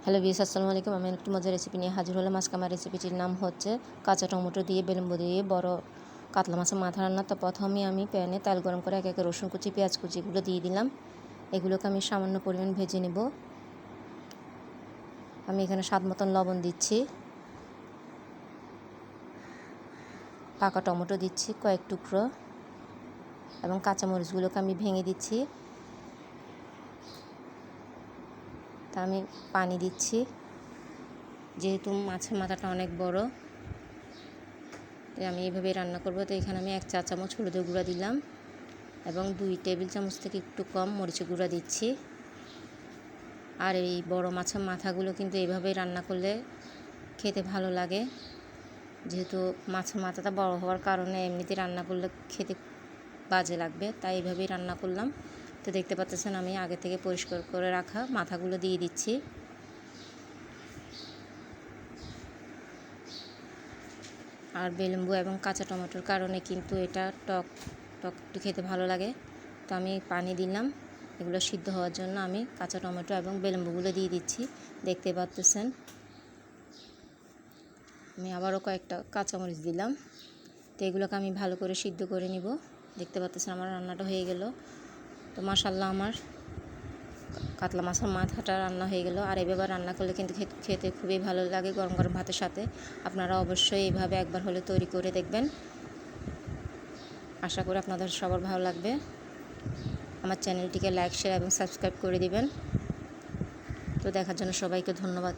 Hello viewers, আসসালামু আলাইকুম। আমি একটু মজার রেসিপি নিয়ে হাজির হলাম। আজকে আমার রেসিপিটির নাম হচ্ছে কাঁচা টমেটো দিয়ে বেলেম্বু দিয়ে বড় কাতলা মাছের মাথা রান্না। তো প্রথমে আমি প্যানে তেল গরম করে একে একে রসুন কুচি, পেঁয়াজ কুচি এগুলো দিয়ে দিলাম। এগুলোকে আমি সামান্য পরিমাণ ভেজে নেব। আমি এখানে স্বাদ মতন লবণ দিচ্ছি, পাকা টমেটো দিচ্ছি কয়েক টুকরো, এবং কাঁচামরিচগুলোকে আমি ভেঙে দিচ্ছি। তা আমি পানি দিচ্ছি, যেহেতু মাছের মাথাটা অনেক বড় তাই আমি এইভাবে রান্না করব। তো এখানে আমি 1 চা চামচ হলুদের গুঁড়া দিলাম এবং 2 টেবিল চামচ থেকে একটু কম মরিচের গুঁড়া দিচ্ছি। আর এই বড় মাছের মাথাগুলো কিন্তু এইভাবেই রান্না করলে খেতে ভালো লাগে, যেহেতু মাছের মাথাটা বড় হওয়ার কারণে এমনিতে রান্না করলে খেতে বাজে লাগবে, তাই এইভাবেই রান্না করলাম। তো দেখতে পাচ্ছেন আমি আগে থেকে পরিষ্কার করে রাখা মাথাগুলো দিয়ে দিচ্ছি। আর বেলেম্বু এবং কাঁচা টমেটোর কারণে কিন্তু এটা টক একটু খেতে ভালো লাগে। তো আমি পানি দিলাম এগুলো সিদ্ধ হওয়ার জন্য। আমি কাঁচা টমেটো এবং বেলেম্বুগুলো দিয়ে দিচ্ছি, দেখতে পাচ্ছেন। আমি আবারও কয়েকটা কাঁচামরিচ দিলাম। তো এগুলোকে আমি ভালো করে সিদ্ধ করে নিব। দেখতে পাচ্ছেন আমার রান্নাটা হয়ে গেল। তো মাশাআল্লাহ, আমার কাতলা মাছের মাথাটা রান্না হয়ে গেল। আর এভাবে রান্না করলে কিন্তু খেতে খুবই ভালো লাগে গরম গরম ভাতের সাথে। আপনারা অবশ্যই এইভাবে একবার হলে তৈরি করে দেখবেন। আশা করি আপনাদের সবার ভালো লাগবে। আমার চ্যানেলটিকে লাইক, শেয়ার এবং সাবস্ক্রাইব করে দিবেন। তো দেখার জন্য সবাইকে ধন্যবাদ।